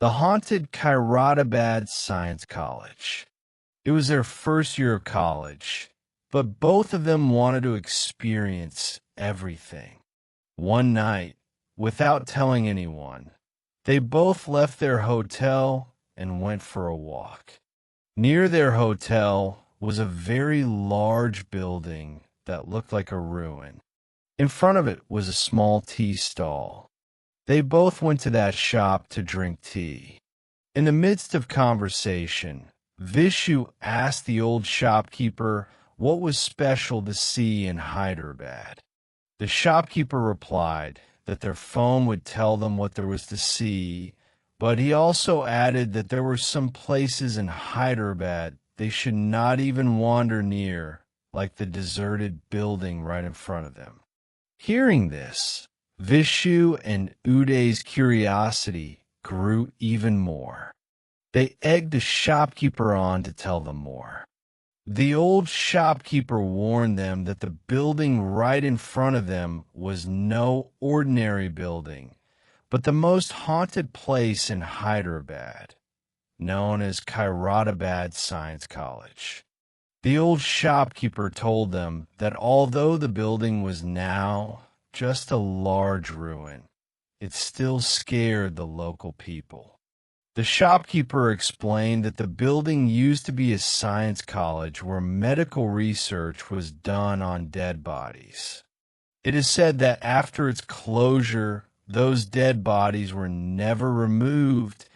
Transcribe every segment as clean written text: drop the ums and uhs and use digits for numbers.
The haunted Hyderabad Science College. It was their first year of college, but both of them wanted to experience everything. One night, without telling anyone, they both left their hotel and went for a walk. Near their hotel was a very large building that looked like a ruin. In front of it was a small tea stall. They both went to that shop to drink tea. In the midst of conversation, Vishu asked the old shopkeeper what was special to see in Hyderabad. The shopkeeper replied that their phone would tell them what there was to see, but he also added that there were some places in Hyderabad they should not even wander near, like the deserted building right in front of them. Hearing this, Vishu and Uday's curiosity grew even more. They egged the shopkeeper on to tell them more. The old shopkeeper warned them that the building right in front of them was no ordinary building, but the most haunted place in Hyderabad, known as Hyderabad Science College. The old shopkeeper told them that although the building was now just a large ruin, it still scared the local people. The shopkeeper explained that the building used to be a science college where medical research was done on dead bodies. It is said that after its closure, those dead bodies were never removed,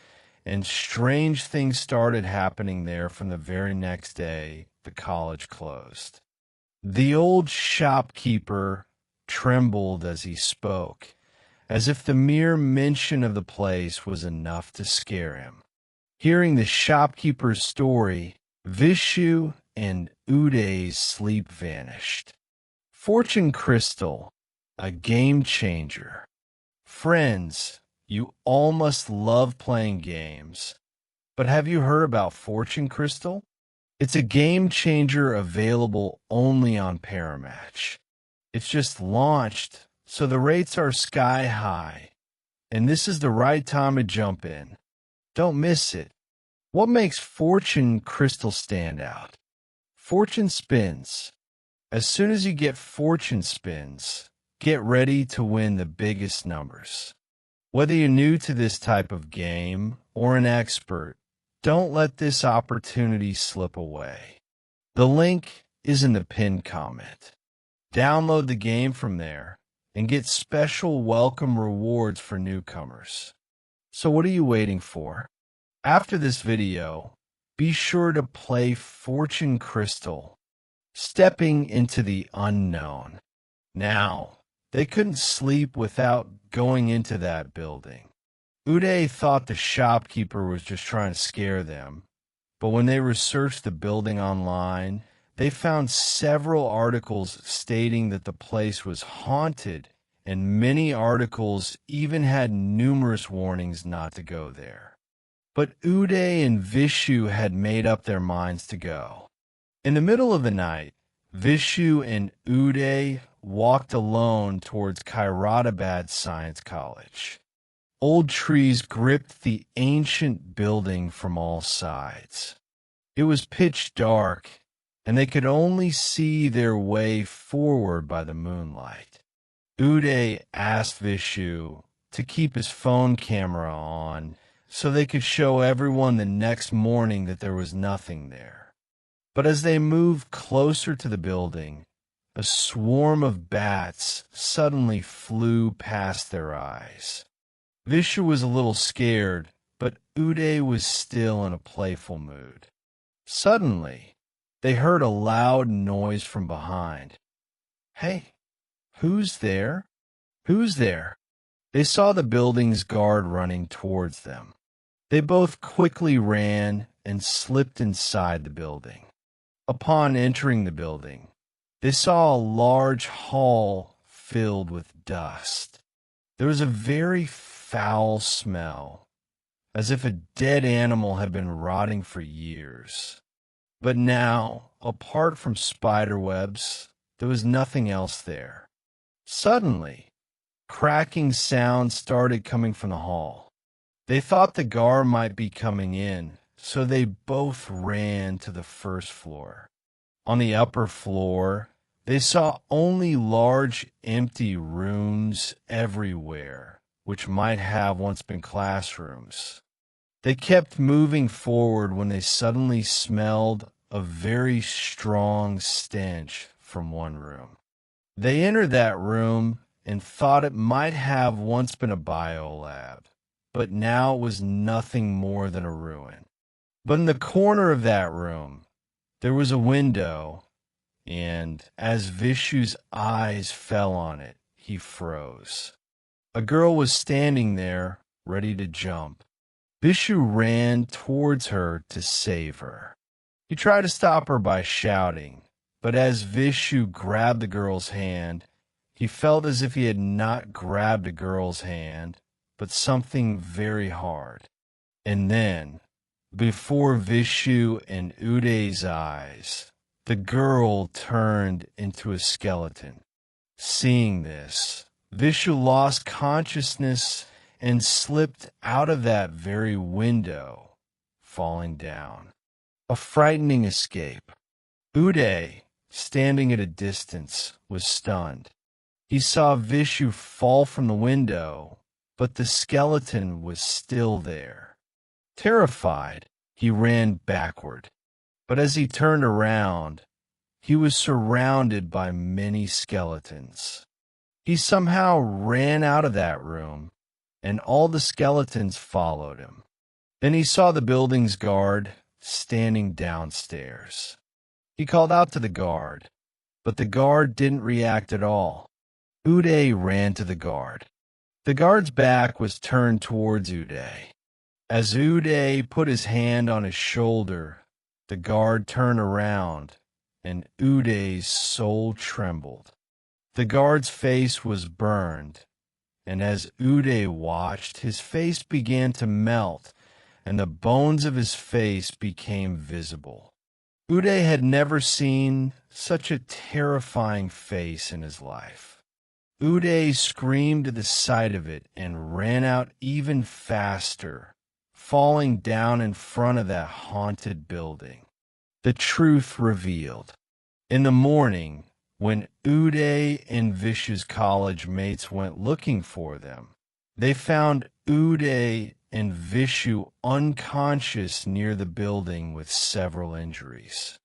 and strange things started happening there from the very next day the college closed. The old shopkeeper trembled as he spoke, as if the mere mention of the place was enough to scare him. Hearing the shopkeeper's story, Vishu and Uday's sleep vanished. Fortune Crystal, a game changer. Friends, you all must love playing games, but have you heard about Fortune Crystal? It's a game changer available only on Paramatch. It's just launched, so the rates are sky high, and this is the right time to jump in. Don't miss it. What makes Fortune Crystal stand out? Fortune spins. As soon as you get fortune spins, get ready to win the biggest numbers. Whether you're new to this type of game or an expert, don't let this opportunity slip away. The link is in the pinned comment. Download the game from there and get special welcome rewards for newcomers. So what are you waiting for? After this video, be sure to play Fortune Crystal, stepping into the unknown. Now, they couldn't sleep without going into that building. Uday thought the shopkeeper was just trying to scare them, but when they researched the building online, they found several articles stating that the place was haunted, and many articles even had numerous warnings not to go there. But Uday and Vishu had made up their minds to go. In the middle of the night, Vishu and Uday walked alone towards Hyderabad Science College. Old trees gripped the ancient building from all sides. It was pitch dark, and they could only see their way forward by the moonlight. Uday asked Vishu to keep his phone camera on so they could show everyone the next morning that there was nothing there. But as they moved closer to the building, a swarm of bats suddenly flew past their eyes. Vishu was a little scared, but Uday was still in a playful mood. Suddenly, they heard a loud noise from behind. Hey, who's there? Who's there? They saw the building's guard running towards them. They both quickly ran and slipped inside the building. Upon entering the building, they saw a large hall filled with dust. There was a very foul smell, as if a dead animal had been rotting for years. But now, apart from spider webs, there was nothing else there. Suddenly, cracking sounds started coming from the hall. They thought the guard might be coming in, so they both ran to the first floor. On the upper floor, they saw only large empty rooms everywhere, which might have once been classrooms. They kept moving forward when they suddenly smelled a very strong stench from one room. They entered that room and thought it might have once been a biolab, but now it was nothing more than a ruin. But in the corner of that room, there was a window, and as Vishu's eyes fell on it, he froze. A girl was standing there, ready to jump. Vishu ran towards her to save her. He tried to stop her by shouting, but as Vishu grabbed the girl's hand, he felt as if he had not grabbed a girl's hand, but something very hard. And then, before Vishu and Uday's eyes, the girl turned into a skeleton. Seeing this, Vishu lost consciousness and slipped out of that very window, falling down. A frightening escape. Uday, standing at a distance, was stunned. He saw Vishu fall from the window, but the skeleton was still there. Terrified, he ran backward. But as he turned around, he was surrounded by many skeletons. He somehow ran out of that room, and all the skeletons followed him. Then he saw the building's guard standing downstairs. He called out to the guard, but the guard didn't react at all. Uday ran to the guard. The guard's back was turned towards Uday. As Uday put his hand on his shoulder, the guard turned around, and Uday's soul trembled. The guard's face was burned, and as Uday watched, his face began to melt, and the bones of his face became visible. Uday had never seen such a terrifying face in his life. Uday screamed at the sight of it and ran out even faster, falling down in front of that haunted building. The truth revealed. In the morning, when Uday and Vishu's college mates went looking for them, they found Uday and Vishu unconscious near the building with several injuries.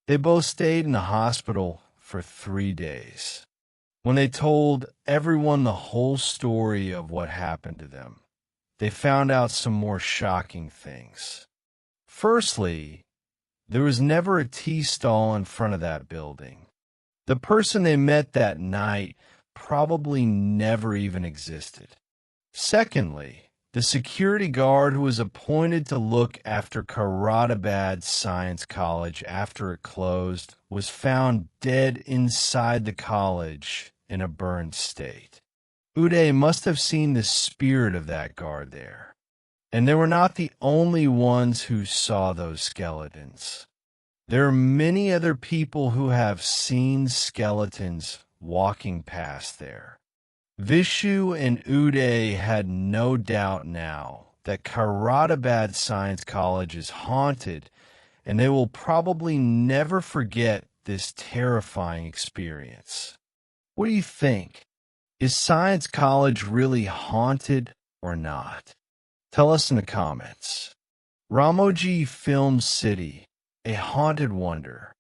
They both stayed in the hospital for 3 days. When they told everyone the whole story of what happened to them, they found out some more shocking things. Firstly, there was never a tea stall in front of that building. The person they met that night probably never even existed. Secondly, the security guard who was appointed to look after Hyderabad Science College after it closed was found dead inside the college in a burned state. Uday must have seen the spirit of that guard there. And they were not the only ones who saw those skeletons. There are many other people who have seen skeletons walking past there. Vishu and Uday had no doubt now that Hyderabad Science College is haunted, and they will probably never forget this terrifying experience. What do you think? Is Science College really haunted or not? Tell us in the comments. Ramoji Film City, a haunted wonder.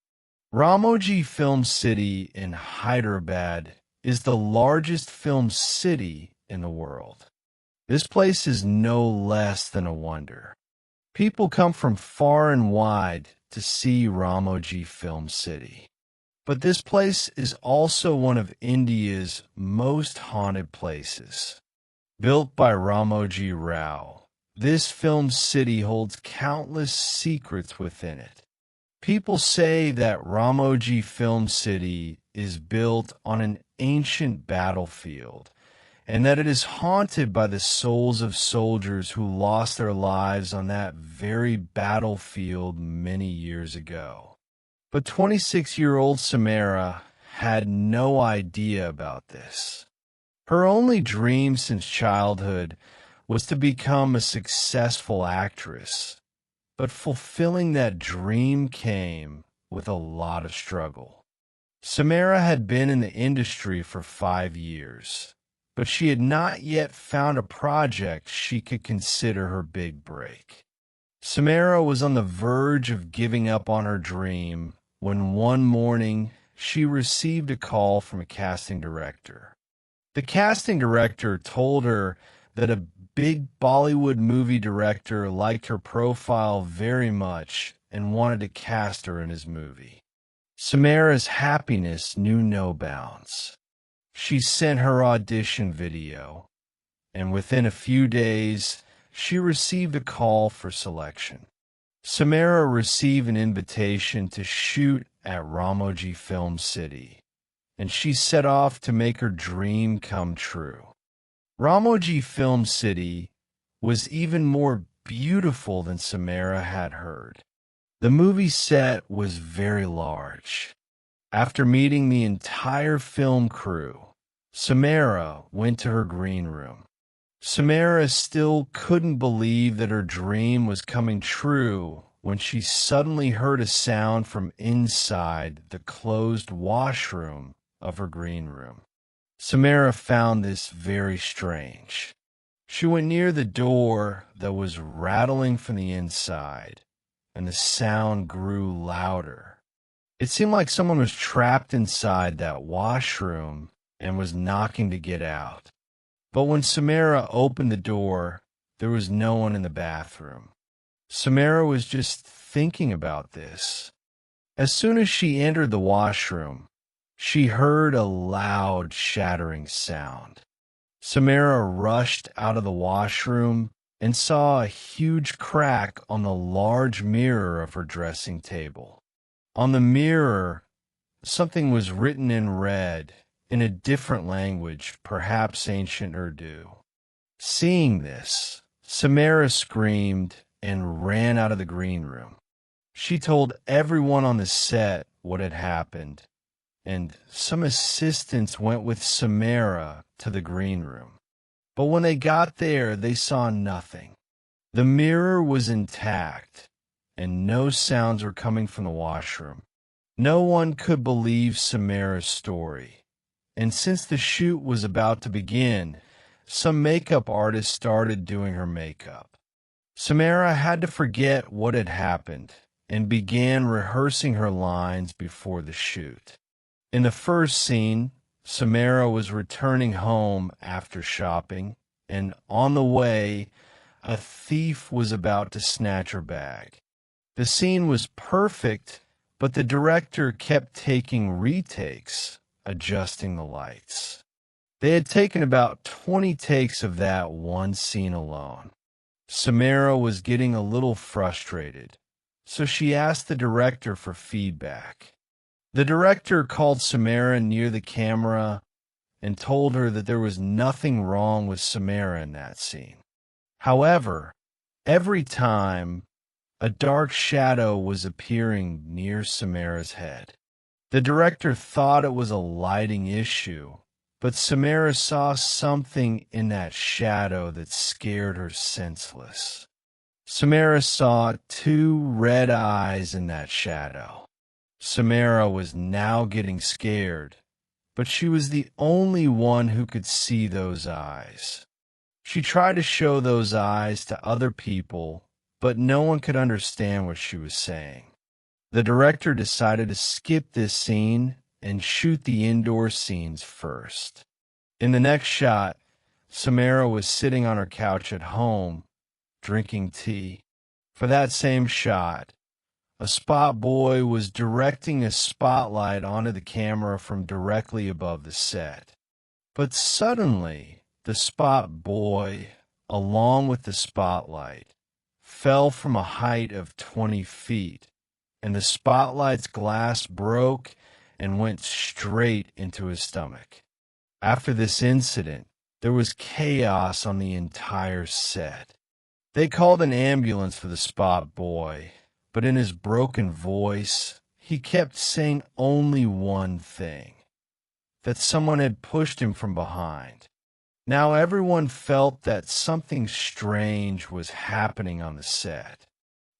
Ramoji Film City in Hyderabad is the largest film city in the world. This place is no less than a wonder. People come from far and wide to see Ramoji Film City. But this place is also one of India's most haunted places. Built by Ramoji Rao, this film city holds countless secrets within it. People say that Ramoji Film City is built on an ancient battlefield, and that it is haunted by the souls of soldiers who lost their lives on that very battlefield many years ago. But 26-year-old Samara had no idea about this. Her only dream since childhood was to become a successful actress, but fulfilling that dream came with a lot of struggle. Samara had been in the industry for 5 years, but she had not yet found a project she could consider her big break. Samara was on the verge of giving up on her dream when one morning she received a call from a casting director. The casting director told her that a big Bollywood movie director liked her profile very much and wanted to cast her in his movie. Samara's happiness knew no bounds. She sent her audition video, and within a few days, she received a call for selection. Samara received an invitation to shoot at Ramoji Film City, and she set off to make her dream come true. Ramoji Film City was even more beautiful than Samara had heard. The movie set was very large. After meeting the entire film crew, Samara went to her green room. Samara still couldn't believe that her dream was coming true when she suddenly heard a sound from inside the closed washroom of her green room. Samara found this very strange. She went near the door that was rattling from the inside, and the sound grew louder. It seemed like someone was trapped inside that washroom and was knocking to get out. But when Samara opened the door, there was no one in the bathroom. Samara was just thinking about this. As soon as she entered the washroom, she heard a loud shattering sound. Samara rushed out of the washroom and saw a huge crack on the large mirror of her dressing table. On the mirror, something was written in red in a different language, perhaps ancient Urdu. Seeing this, Samara screamed and ran out of the green room. She told everyone on the set what had happened, and some assistants went with Samara to the green room. But when they got there, they saw nothing. The mirror was intact, and no sounds were coming from the washroom. No one could believe Samara's story, and since the shoot was about to begin, some makeup artists started doing her makeup. Samara had to forget what had happened and began rehearsing her lines before the shoot. In the first scene, Samara was returning home after shopping, and on the way, a thief was about to snatch her bag. The scene was perfect, but the director kept taking retakes, adjusting the lights. They had taken about 20 takes of that one scene alone. Samara was getting a little frustrated, so she asked the director for feedback. The director called Samara near the camera and told her that there was nothing wrong with Samara in that scene. However, every time, a dark shadow was appearing near Samara's head. The director thought it was a lighting issue, but Samara saw something in that shadow that scared her senseless. Samara saw 2 red eyes in that shadow. Samara was now getting scared, but she was the only one who could see those eyes. She tried to show those eyes to other people, but no one could understand what she was saying. The director decided to skip this scene and shoot the indoor scenes first. In the next shot, Samara was sitting on her couch at home, drinking tea. For that same shot, a spot boy was directing a spotlight onto the camera from directly above the set. But suddenly, the spot boy, along with the spotlight, fell from a height of 20 feet, and the spotlight's glass broke and went straight into his stomach. After this incident, there was chaos on the entire set. They called an ambulance for the spot boy, but in his broken voice, he kept saying only one thing: that someone had pushed him from behind. Now everyone felt that something strange was happening on the set.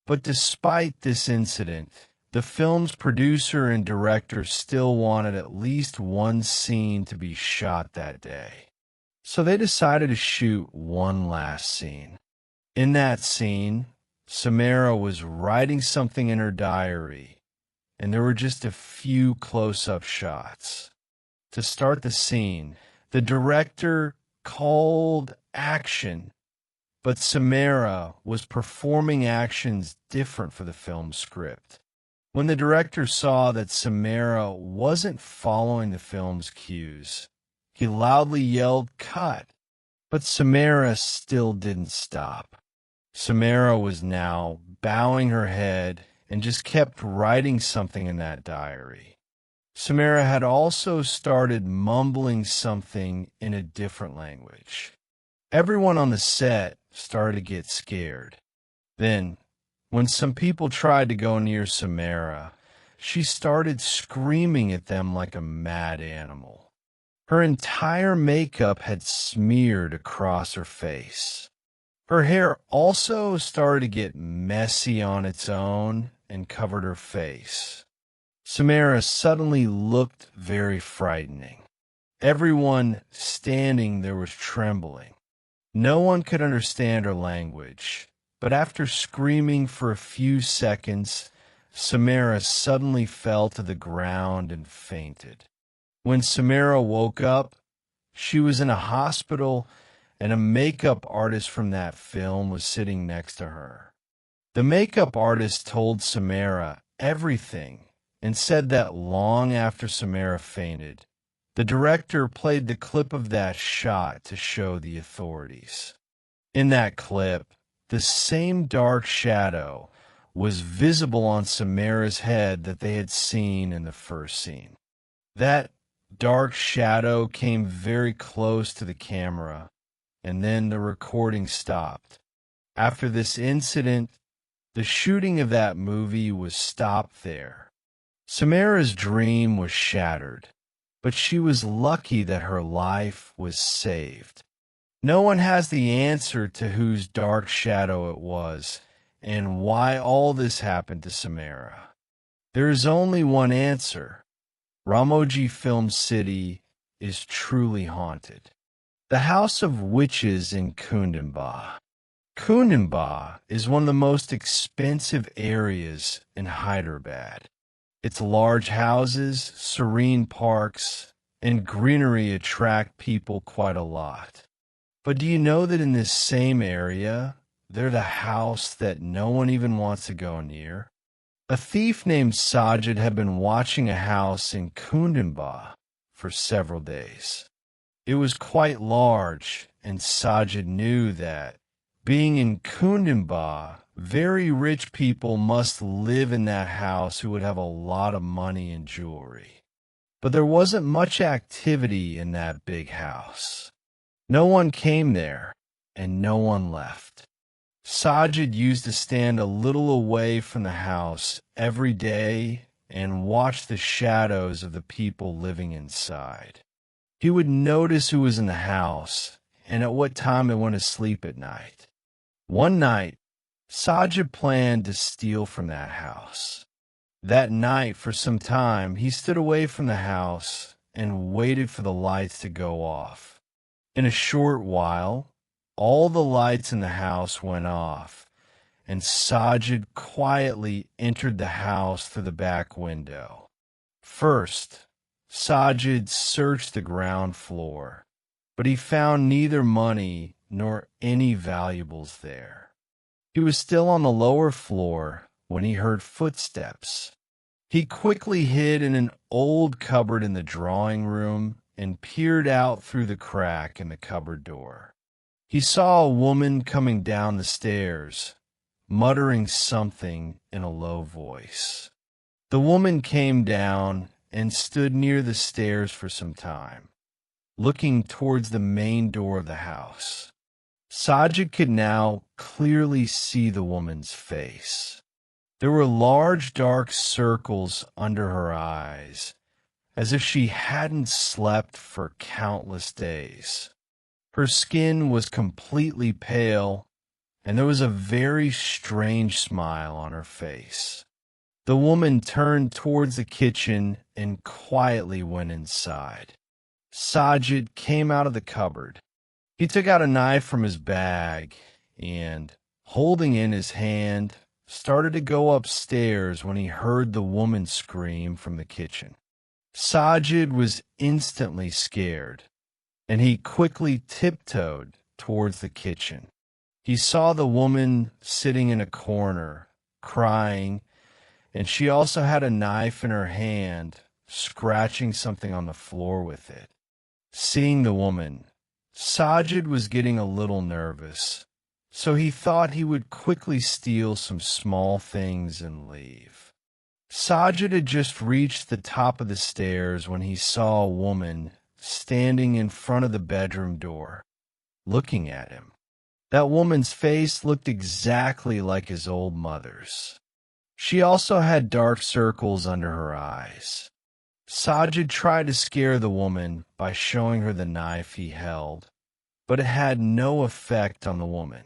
But despite this incident, the film's producer and director still wanted at least one scene to be shot that day. So they decided to shoot one last scene. In that scene, Samara was writing something in her diary, and there were just a few close-up shots. To start the scene, the director called action, but Samara was performing actions different for the film's script. When the director saw that Samara wasn't following the film's cues, he loudly yelled, "Cut!" But Samara still didn't stop. Samara was now bowing her head and just kept writing something in that diary. Samara had also started mumbling something in a different language. Everyone on the set started to get scared. Then, when some people tried to go near Samara, she started screaming at them like a mad animal. Her entire makeup had smeared across her face. Her hair also started to get messy on its own and covered her face. Samara suddenly looked very frightening. Everyone standing there was trembling. No one could understand her language, but after screaming for a few seconds, Samara suddenly fell to the ground and fainted. When Samara woke up, she was in a hospital, and a makeup artist from that film was sitting next to her. The makeup artist told Samara everything and said that long after Samara fainted, the director played the clip of that shot to show the authorities. In that clip, the same dark shadow was visible on Samara's head that they had seen in the first scene. That dark shadow came very close to the camera, and then the recording stopped. After this incident, the shooting of that movie was stopped there. Samara's dream was shattered, but she was lucky that her life was saved. No one has the answer to whose dark shadow it was and why all this happened to Samara. There is only one answer. Ramoji Film City is truly haunted. The House of Witches in Kundamba. Kundamba is one of the most expensive areas in Hyderabad. Its large houses, serene parks, and greenery attract people quite a lot. But do you know that in this same area, there's a house that no one even wants to go near? A thief named Sajid had been watching a house in Kundamba for several days. It was quite large, and Sajid knew that, being in Kundamba, very rich people must live in that house who would have a lot of money and jewelry. But there wasn't much activity in that big house. No one came there, and no one left. Sajid used to stand a little away from the house every day and watch the shadows of the people living inside. He would notice who was in the house and at what time they went to sleep at night. One night, Sajid planned to steal from that house. That night, for some time, he stood away from the house and waited for the lights to go off. In a short while, all the lights in the house went off, and Sajid quietly entered the house through the back window. First, Sajid searched the ground floor, but he found neither money nor any valuables there. He was still on the lower floor when he heard footsteps. He quickly hid in an old cupboard in the drawing room and peered out through the crack in the cupboard door. He saw a woman coming down the stairs, muttering something in a low voice. The woman came down and stood near the stairs for some time, looking towards the main door of the house. Sajid could now clearly see the woman's face. There were large dark circles under her eyes, as if she hadn't slept for countless days. Her skin was completely pale, and there was a very strange smile on her face. The woman turned towards the kitchen and quietly went inside. Sajid came out of the cupboard. He took out a knife from his bag and, holding in his hand, started to go upstairs when he heard the woman scream from the kitchen. Sajid was instantly scared, and he quickly tiptoed towards the kitchen. He saw the woman sitting in a corner, crying, and she also had a knife in her hand, scratching something on the floor with it. Seeing the woman, Sajid was getting a little nervous, so he thought he would quickly steal some small things and leave. Sajid had just reached the top of the stairs when he saw a woman standing in front of the bedroom door, looking at him. That woman's face looked exactly like his old mother's. She also had dark circles under her eyes. Sajid tried to scare the woman by showing her the knife he held, but it had no effect on the woman.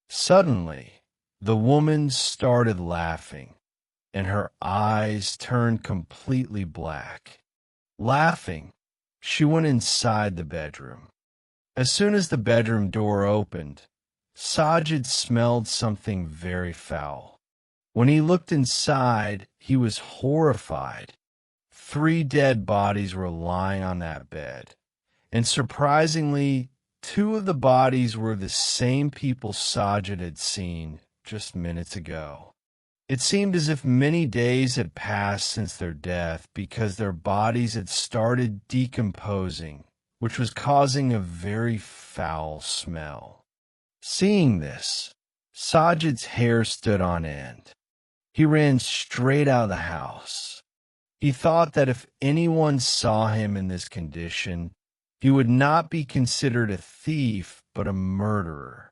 Suddenly, the woman started laughing, and her eyes turned completely black. Laughing, she went inside the bedroom. As soon as the bedroom door opened, Sajid smelled something very foul. When he looked inside, he was horrified. 3 dead bodies were lying on that bed, and surprisingly, 2 of the bodies were the same people Sajid had seen just minutes ago. It seemed as if many days had passed since their death because their bodies had started decomposing, which was causing a very foul smell. Seeing this, Sajid's hair stood on end. He ran straight out of the house. He thought that if anyone saw him in this condition, he would not be considered a thief, but a murderer.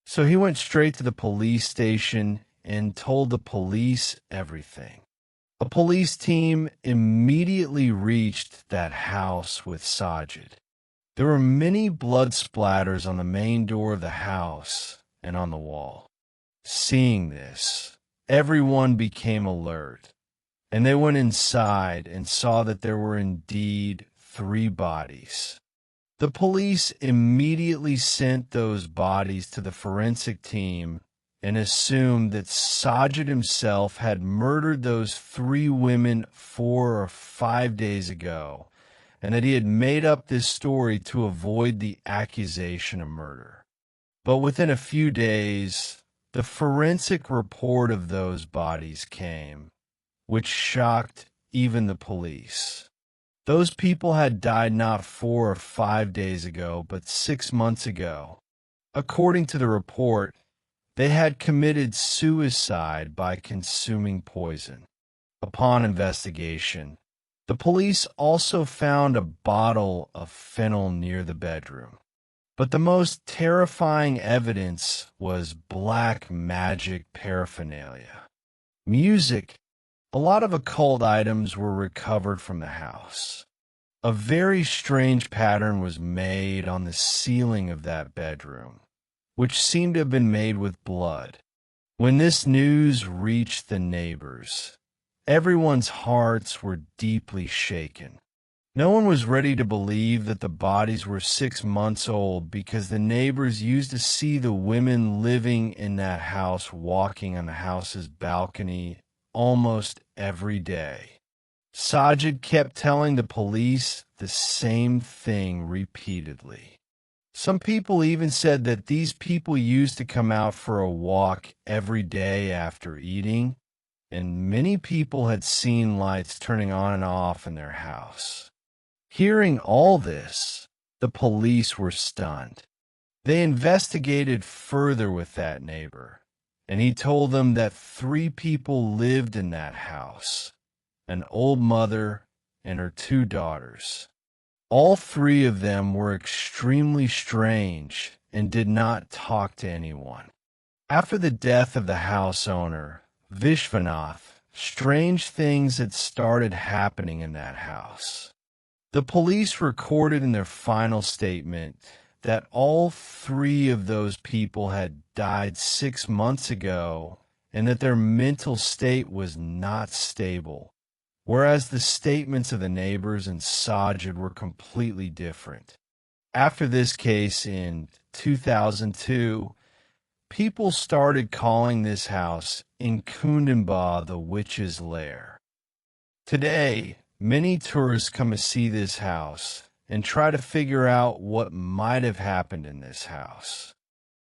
So he went straight to the police station and told the police everything. A police team immediately reached that house with Sajid. There were many blood splatters on the main door of the house and on the wall. Seeing this, everyone became alert, and they went inside and saw that there were indeed 3 bodies. The police immediately sent those bodies to the forensic team and assumed that Sajid himself had murdered those 3 women 4 or 5 days ago, and that he had made up this story to avoid the accusation of murder. But within a few days, the forensic report of those bodies came, which shocked even the police. Those people had died not 4 or 5 days ago, but 6 months ago. According to the report, they had committed suicide by consuming poison. Upon investigation, the police also found a bottle of phenyl near the bedroom. But the most terrifying evidence was black magic paraphernalia. Music. A lot of occult items were recovered from the house. A very strange pattern was made on the ceiling of that bedroom, which seemed to have been made with blood. When this news reached the neighbors, everyone's hearts were deeply shaken. No one was ready to believe that the bodies were 6 months old because the neighbors used to see the women living in that house walking on the house's balcony almost every day. Sajid kept telling the police the same thing repeatedly. Some people even said that these people used to come out for a walk every day after eating, and many people had seen lights turning on and off in their house. Hearing all this, the police were stunned. They investigated further with that neighbor, and he told them that 3 people lived in that house, an old mother and her 2 daughters. All 3 of them were extremely strange and did not talk to anyone. After the death of the house owner, Vishwanath, strange things had started happening in that house. The police recorded in their final statement that all three of those people had died 6 months ago and that their mental state was not stable, whereas the statements of the neighbors and Sajid were completely different. After this case in 2002, people started calling this house in Kundamba the Witch's Lair. Today, many tourists come to see this house and try to figure out what might have happened in this house.